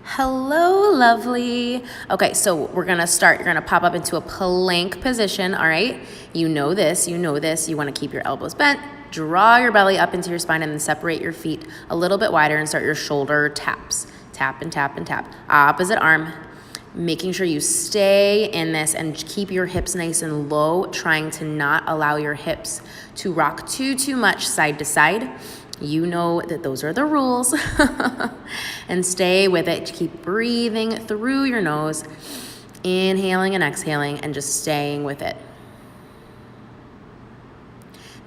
Hello, lovely. Okay, so we're gonna start. You're gonna pop up into a plank position, all right? You know this. You wanna keep your elbows bent, draw your belly up into your spine, and then separate your feet a little bit wider and start your shoulder taps. Tap and tap and tap. Opposite arm, making sure you stay in this and keep your hips nice and low, trying to not allow your hips to rock too much side to side. You know that those are the rules. And stay with it. Keep breathing through your nose, inhaling and exhaling, and just staying with it.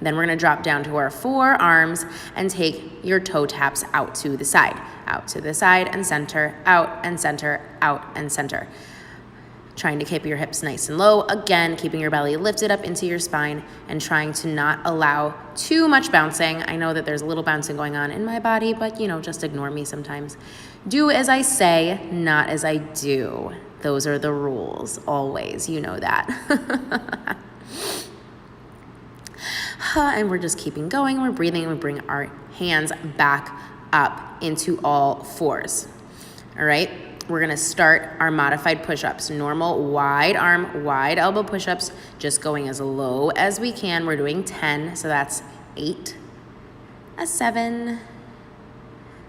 Then we're gonna drop down to our forearms and take your toe taps out to the side and center, out and center, out and center. Trying to keep your hips nice and low. Again, keeping your belly lifted up into your spine and trying to not allow too much bouncing. I know that there's a little bouncing going on in my body, but just ignore me sometimes. Do as I say, not as I do. Those are the rules, always, you know that. And we're just keeping going, we're breathing, and we bring our hands back up into all fours. All right? We're gonna start our modified push-ups. Normal wide arm, wide elbow push-ups, just going as low as we can. We're doing 10, so that's 8, a 7,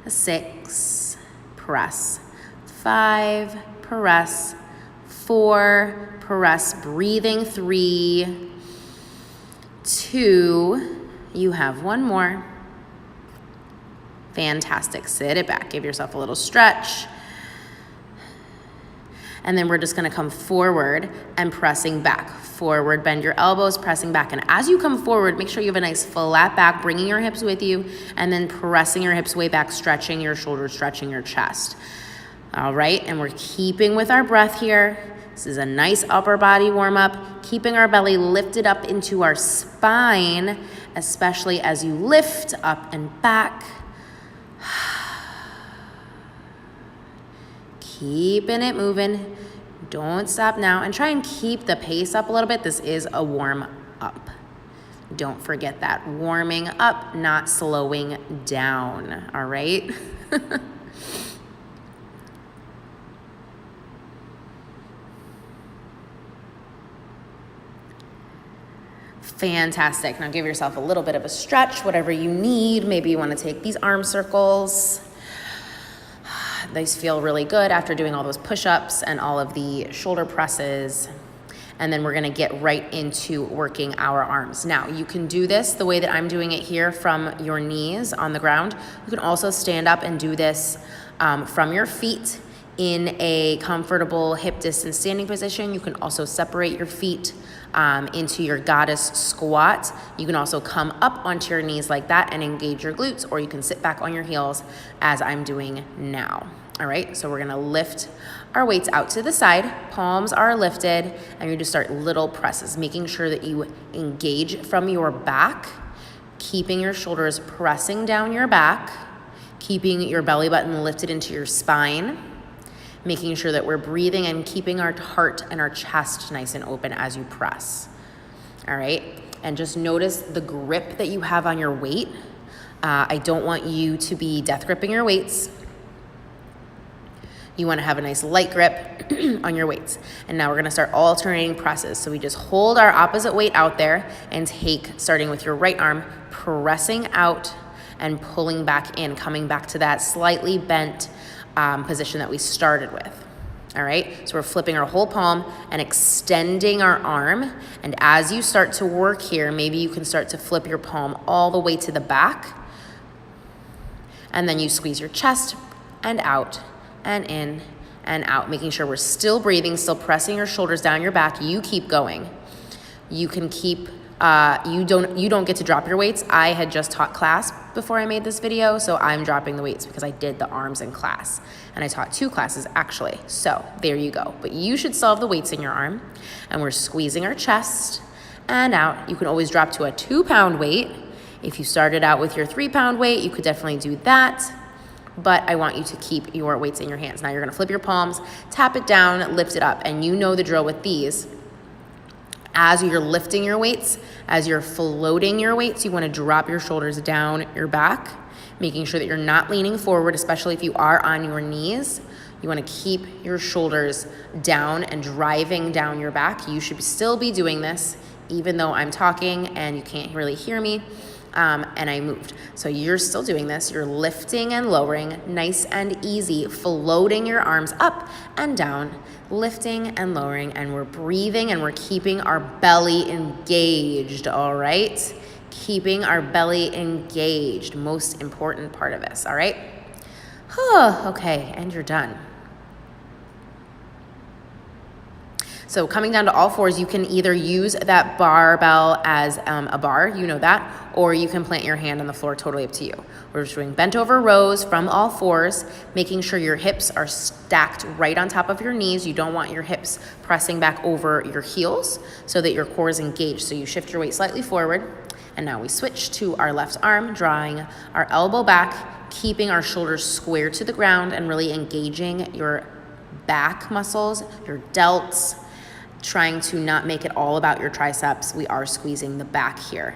a 6, press, 5, press, 4, press, breathing, 3, 2, you have one more. Fantastic, sit it back, give yourself a little stretch. And then we're just gonna come forward and pressing back. Forward, bend your elbows, pressing back. And as you come forward, make sure you have a nice flat back, bringing your hips with you, and then pressing your hips way back, stretching your shoulders, stretching your chest. All right, and we're keeping with our breath here. This is a nice upper body warm up, keeping our belly lifted up into our spine, especially as you lift up and back. Keeping it moving. Don't stop now. And try and keep the pace up a little bit. This is a warm up. Don't forget that. Warming up, not slowing down. All right? Fantastic. Now give yourself a little bit of a stretch, whatever you need. Maybe you want to take these arm circles. These feel really good after doing all those push-ups and all of the shoulder presses. And then we're gonna get right into working our arms. Now, you can do this the way that I'm doing it here from your knees on the ground. You can also stand up and do this from your feet in a comfortable hip distance standing position. You can also separate your feet into your goddess squat. You can also come up onto your knees like that and engage your glutes, or you can sit back on your heels as I'm doing now. All right, so we're gonna lift our weights out to the side, palms are lifted, and you just start little presses, making sure that you engage from your back, keeping your shoulders pressing down your back, keeping your belly button lifted into your spine, making sure that we're breathing and keeping our heart and our chest nice and open as you press. All right, and just notice the grip that you have on your weight. I don't want you to be death gripping your weights. You wanna have a nice light grip on your weights. And now we're gonna start alternating presses. So we just hold our opposite weight out there and take, starting with your right arm, pressing out and pulling back in, coming back to that slightly bent position that we started with. All right, so we're flipping our whole palm and extending our arm. And as you start to work here, maybe you can start to flip your palm all the way to the back. And then you squeeze your chest and out and in and out, making sure we're still breathing, still pressing your shoulders down your back. You keep going. You can keep, you don't get to drop your weights. I had just taught class before I made this video, so I'm dropping the weights because I did the arms in class. And I taught 2 classes actually, so there you go. But you should still have the weights in your arm. And we're squeezing our chest and out. You can always drop to a 2-pound weight. If you started out with your 3-pound weight, you could definitely do that. But I want you to keep your weights in your hands. Now you're gonna flip your palms, tap it down, lift it up. And you know the drill with these. As you're lifting your weights, as you're floating your weights, you wanna drop your shoulders down your back, making sure that you're not leaning forward, especially if you are on your knees. You want to keep your shoulders down and driving down your back. You should still be doing this even though I'm talking and you can't really hear me and I moved. So you're still doing this. You're lifting and lowering, nice and easy, floating your arms up and down, lifting and lowering, and we're breathing and we're keeping our belly engaged, all right? Keeping our belly engaged, most important part of this, all right? Okay, and you're done. So coming down to all fours, you can either use that barbell as a bar, you know that, or you can plant your hand on the floor, totally up to you. We're just doing bent over rows from all fours, making sure your hips are stacked right on top of your knees. You don't want your hips pressing back over your heels so that your core is engaged. So you shift your weight slightly forward, and now we switch to our left arm, drawing our elbow back, keeping our shoulders square to the ground and really engaging your back muscles, your delts, trying to not make it all about your triceps. We are squeezing the back here.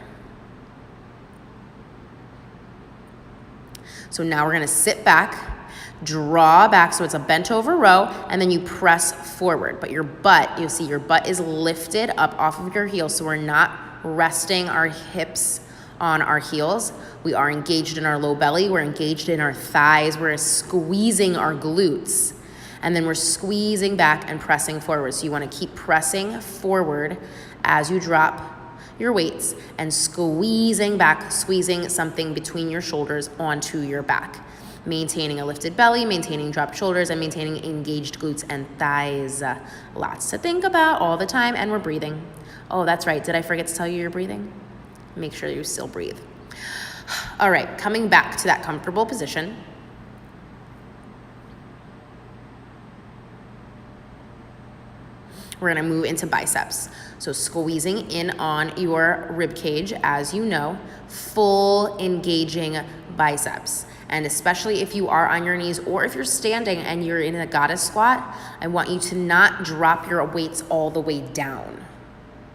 So now we're gonna sit back, draw back, so it's a bent over row, and then you press forward. But your butt, you'll see your butt is lifted up off of your heels, so we're not resting our hips on our heels. We are engaged in our low belly, we're engaged in our thighs, we're squeezing our glutes. And then we're squeezing back and pressing forward. So you wanna keep pressing forward as you drop your weights and squeezing back, squeezing something between your shoulders onto your back. Maintaining a lifted belly, maintaining dropped shoulders, and maintaining engaged glutes and thighs. Lots to think about all the time, and we're breathing. Oh, that's right, did I forget to tell you you're breathing? Make sure you still breathe. All right, coming back to that comfortable position. We're gonna move into biceps. So squeezing in on your rib cage, as you know, full engaging biceps. And especially if you are on your knees or if you're standing and you're in a goddess squat, I want you to not drop your weights all the way down,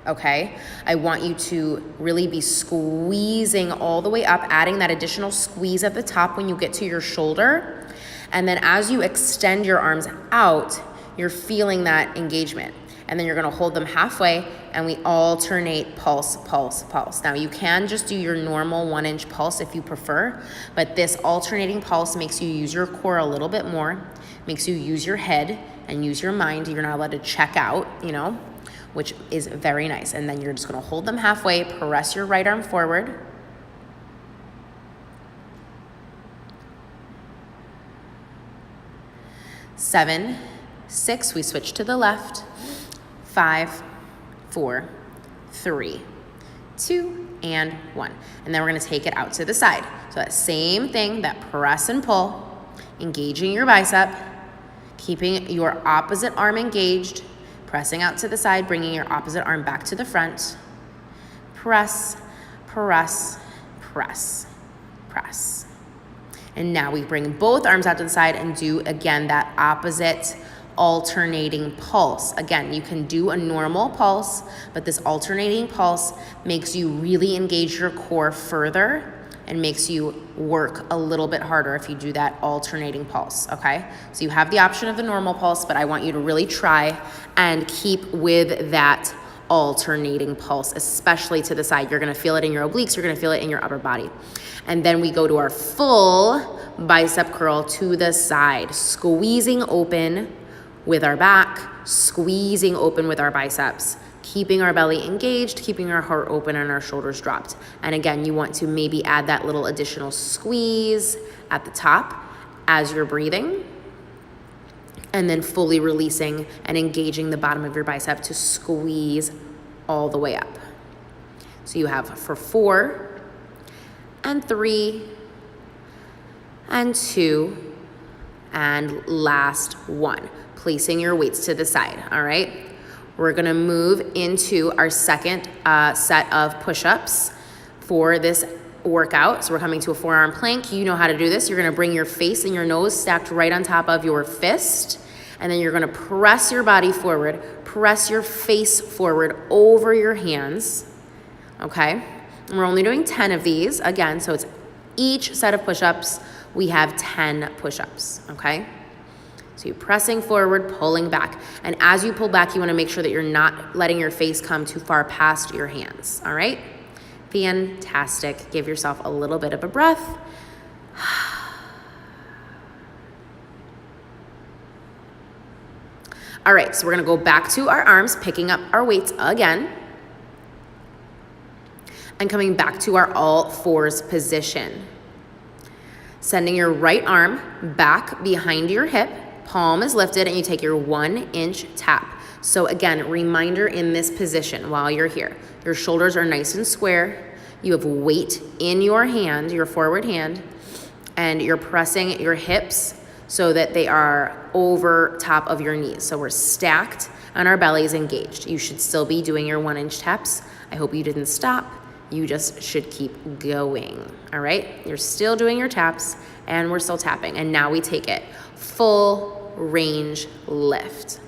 okay? I want you to really be squeezing all the way up, adding that additional squeeze at the top when you get to your shoulder. And then as you extend your arms out, you're feeling that engagement. And then you're gonna hold them halfway and we alternate pulse, pulse, pulse. Now you can just do your normal 1-inch pulse if you prefer, but this alternating pulse makes you use your core a little bit more, makes you use your head and use your mind. You're not allowed to check out, you know, which is very nice. And then you're just gonna hold them halfway, press your right arm forward. Seven, 6, we switch to the left. 5, 4, 3, 2, and 1. And then we're gonna take it out to the side. So that same thing, that press and pull, engaging your bicep, keeping your opposite arm engaged, pressing out to the side, bringing your opposite arm back to the front. Press, press, press, press. And now we bring both arms out to the side and do, again, that opposite alternating pulse. Again, you can do a normal pulse, but this alternating pulse makes you really engage your core further and makes you work a little bit harder if you do that alternating pulse, okay? So you have the option of the normal pulse, but I want you to really try and keep with that alternating pulse, especially to the side. You're gonna feel it in your obliques, you're gonna feel it in your upper body. And then we go to our full bicep curl to the side, squeezing open with our back, squeezing open with our biceps, keeping our belly engaged, keeping our heart open and our shoulders dropped. And again, you want to maybe add that little additional squeeze at the top as you're breathing, and then fully releasing and engaging the bottom of your bicep to squeeze all the way up. So you have for 4 and 3 and 2 and last 1. Placing your weights to the side, all right? We're gonna move into our second set of push-ups for this workout. So we're coming to a forearm plank. You know how to do this. You're gonna bring your face and your nose stacked right on top of your fist, and then you're gonna press your body forward, press your face forward over your hands, okay? And we're only doing 10 of these, again, so it's each set of push-ups, we have 10 push-ups, okay? So you're pressing forward, pulling back. And as you pull back, you wanna make sure that you're not letting your face come too far past your hands, all right? Fantastic. Give yourself a little bit of a breath. All right, so we're gonna go back to our arms, picking up our weights again, and coming back to our all fours position. Sending your right arm back behind your hip, palm is lifted, and you take your 1-inch tap. So again, reminder in this position while you're here. Your shoulders are nice and square. You have weight in your hand, your forward hand, and you're pressing your hips so that they are over top of your knees. So we're stacked and our belly is engaged. You should still be doing your 1-inch taps. I hope you didn't stop. You just should keep going, all right? You're still doing your taps and we're still tapping. And now we take it full range lift.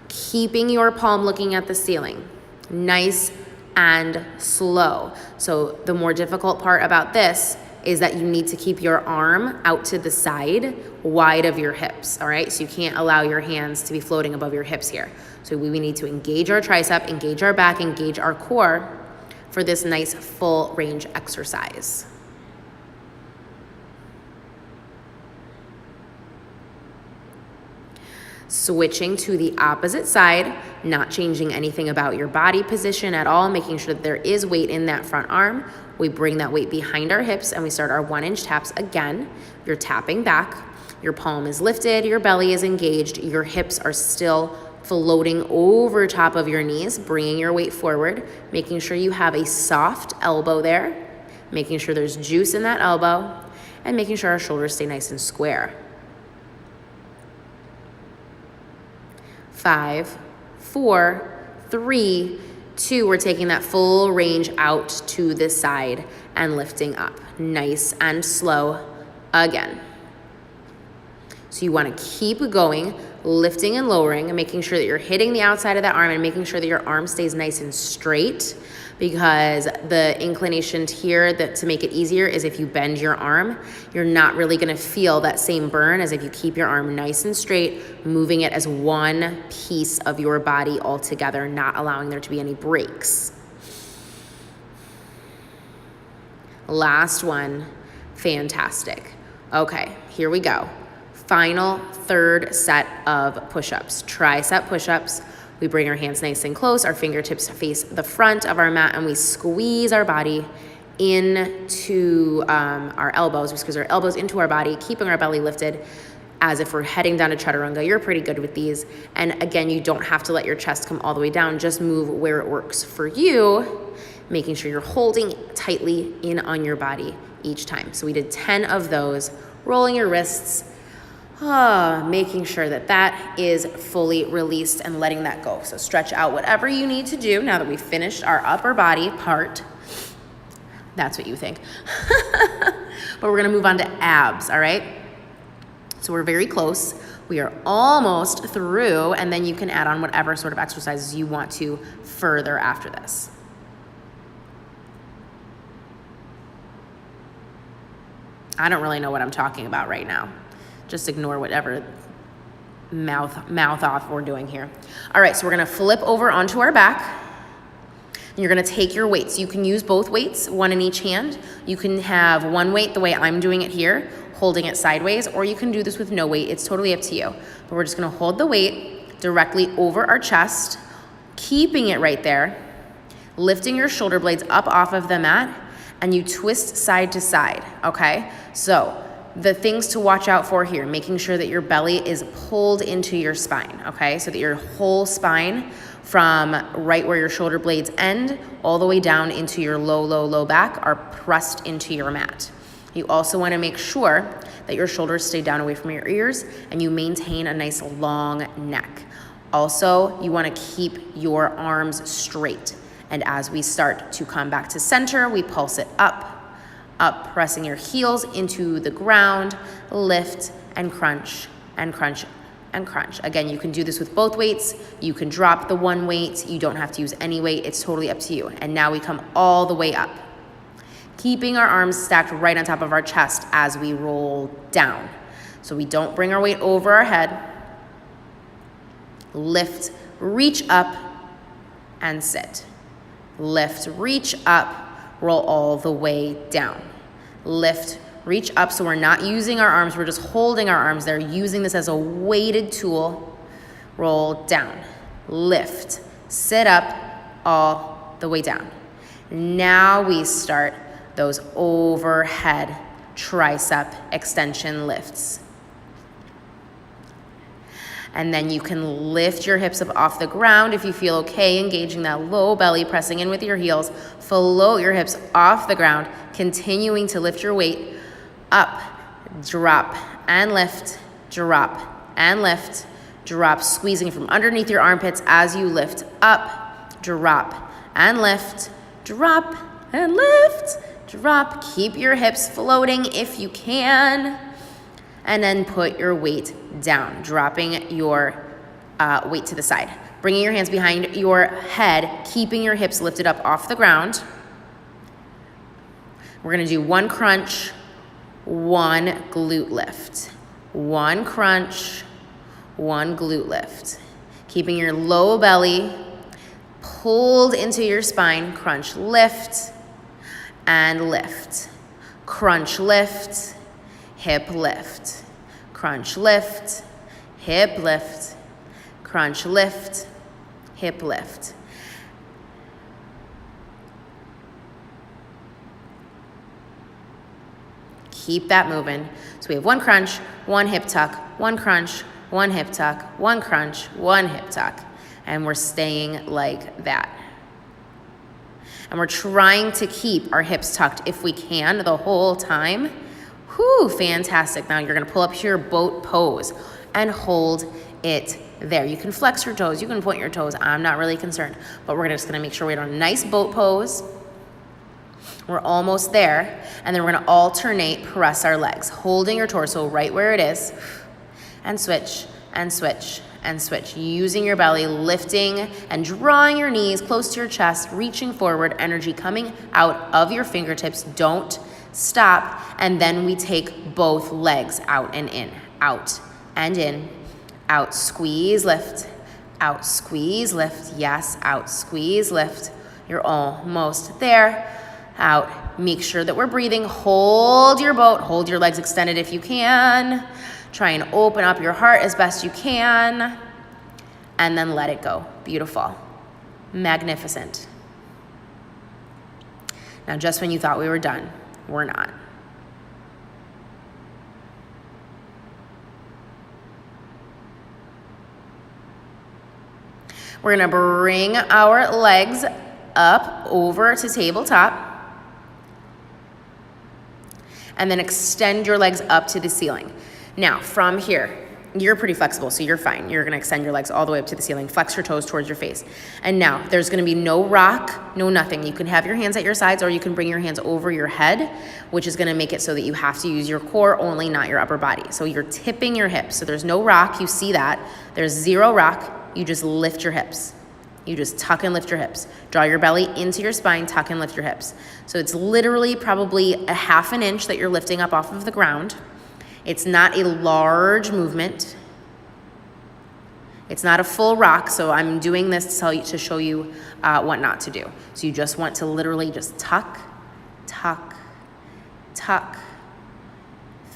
Keeping your palm looking at the ceiling, nice and slow. So the more difficult part about this is that you need to keep your arm out to the side, wide of your hips, all right? So you can't allow your hands to be floating above your hips here. So we need to engage our tricep, engage our back, engage our core for this nice full range exercise. Switching to the opposite side, not changing anything about your body position at all, making sure that there is weight in that front arm. We bring that weight behind our hips and we start our 1-inch taps again. You're tapping back, your palm is lifted, your belly is engaged, your hips are still floating over top of your knees, bringing your weight forward, making sure you have a soft elbow there, making sure there's juice in that elbow, and making sure our shoulders stay nice and square. 5, 4, 3, 2, we're taking that full range out to the side and lifting up. Nice and slow again. So you want to keep going, lifting and lowering and making sure that you're hitting the outside of that arm and making sure that your arm stays nice and straight, because the inclination here to make it easier is if you bend your arm, you're not really going to feel that same burn as if you keep your arm nice and straight, moving it as one piece of your body all together, not allowing there to be any breaks. Last one. Fantastic. Okay, here we go. Final third set of push-ups, tricep push-ups. We bring our hands nice and close, our fingertips face the front of our mat, and we squeeze our body into our elbows. We squeeze our elbows into our body, keeping our belly lifted as if we're heading down to chaturanga. You're pretty good with these. And again, you don't have to let your chest come all the way down. Just move where it works for you, making sure you're holding tightly in on your body each time. So we did 10 of those, rolling your wrists, making sure that that is fully released and letting that go. So stretch out whatever you need to do now that we've finished our upper body part. That's what you think. But we're gonna move on to abs, all right? So we're very close. We are almost through, and then you can add on whatever sort of exercises you want to further after this. I don't really know what I'm talking about right now. Just ignore whatever mouth off we're doing here. All right, so we're gonna flip over onto our back. And you're gonna take your weights. You can use both weights, one in each hand. You can have one weight the way I'm doing it here, holding it sideways, or you can do this with no weight. It's totally up to you. But we're just gonna hold the weight directly over our chest, keeping it right there, lifting your shoulder blades up off of the mat, and you twist side to side, okay? So the things to watch out for here, making sure that your belly is pulled into your spine, okay? So that your whole spine from right where your shoulder blades end all the way down into your low back are pressed into your mat. You also wanna make sure that your shoulders stay down away from your ears and you maintain a nice long neck. Also, you wanna keep your arms straight. And as we start to come back to center, we pulse it up, pressing your heels into the ground, lift and crunch and crunch and crunch. Again, you can do this with both weights. You can drop the one weight. You don't have to use any weight. It's totally up to you. And now we come all the way up, keeping our arms stacked right on top of our chest as we roll down. So we don't bring our weight over our head. Lift, reach up, and sit. Lift, reach up, roll all the way down. Lift, reach up, so we're not using our arms, we're just holding our arms there, using this as a weighted tool. Roll down, lift, sit up, all the way down. Now we start those overhead tricep extension lifts. And then you can lift your hips up off the ground if you feel okay, engaging that low belly, pressing in with your heels. Float your hips off the ground, continuing to lift your weight up, drop, and lift, drop, and lift, drop, squeezing from underneath your armpits as you lift up, drop, and lift, drop, and lift, drop. Keep your hips floating if you can. And then put your weight down, dropping your weight to the side. Bringing your hands behind your head, keeping your hips lifted up off the ground. We're gonna do one crunch, one glute lift. One crunch, one glute lift. Keeping your low belly pulled into your spine. Crunch, lift, and lift. Crunch, lift, hip lift. Crunch, lift, hip lift. Crunch, lift, hip lift. Keep that moving. So we have one crunch, one hip tuck, one crunch, one hip tuck, one crunch, one hip tuck. And we're staying like that. And we're trying to keep our hips tucked if we can the whole time. Whew, fantastic. Now you're gonna pull up to your boat pose and hold it there. You can flex your toes, you can point your toes. I'm not really concerned, but we're just gonna make sure we're in a nice boat pose. We're almost there, and then we're gonna alternate press our legs, holding your torso right where it is, and switch, and switch, and switch. Using your belly, lifting and drawing your knees close to your chest, reaching forward, energy coming out of your fingertips. Don't stop, and then we take both legs out and in, out and in, out, squeeze, lift, out, squeeze, lift, yes, out, squeeze, lift. You're almost there. Out, make sure that we're breathing. Hold your boat, hold your legs extended if you can. Try and open up your heart as best you can, and then let it go. Beautiful, magnificent. Now, just when you thought we were done, we're not. We're gonna bring our legs up over to tabletop, and then extend your legs up to the ceiling. Now, from here, you're pretty flexible, so you're fine. You're gonna extend your legs all the way up to the ceiling, flex your toes towards your face. And now, there's gonna be no rock, no nothing. You can have your hands at your sides, or you can bring your hands over your head, which is gonna make it so that you have to use your core only, not your upper body. So you're tipping your hips. So there's no rock, you see that. There's zero rock, you just lift your hips. You just tuck and lift your hips. Draw your belly into your spine, tuck and lift your hips. So it's literally probably a half an inch that you're lifting up off of the ground. It's not a large movement. It's not a full rock, so I'm doing this to show you what not to do. So you just want to literally just tuck, tuck, tuck.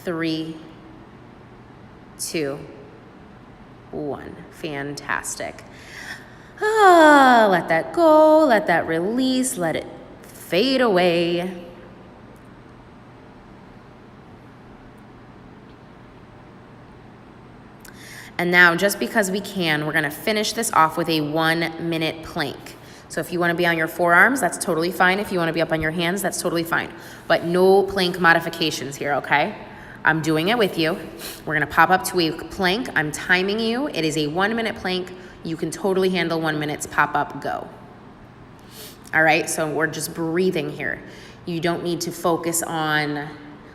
3, 2, 1. Fantastic. Let that go, let that release, let it fade away. And now, just because we can, we're gonna finish this off with a 1-minute plank. So if you wanna be on your forearms, that's totally fine. If you wanna be up on your hands, that's totally fine. But no plank modifications here, okay? I'm doing it with you. We're gonna pop up to a plank. I'm timing you. It is a 1-minute plank. You can totally handle 1 minute's pop up, go. All right, so we're just breathing here. You don't need to focus on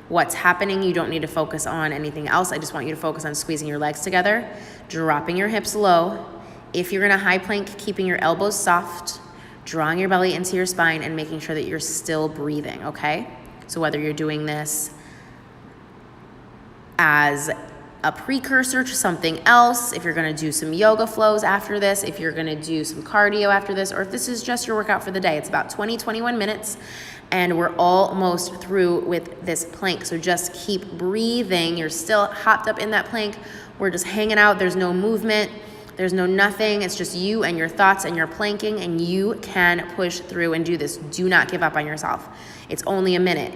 what's happening. You don't need to focus on anything else. I just want you to focus on squeezing your legs together, dropping your hips low. If you're in a high plank, keeping your elbows soft, drawing your belly into your spine, and making sure that you're still breathing, okay? So whether you're doing this as a precursor to something else, if you're gonna do some yoga flows after this, if you're gonna do some cardio after this, or if this is just your workout for the day. It's about 20-21 minutes, and we're almost through with this plank. So just keep breathing. You're still hopped up in that plank. We're just hanging out. There's no movement. There's no nothing. It's just you and your thoughts and your planking, and you can push through and do this. Do not give up on yourself. It's only a minute.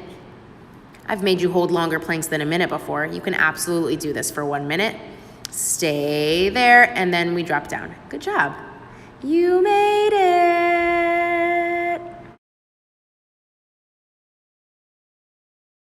I've made you hold longer planks than a minute before. You can absolutely do this for 1 minute. Stay there, and then we drop down. Good job. You made it.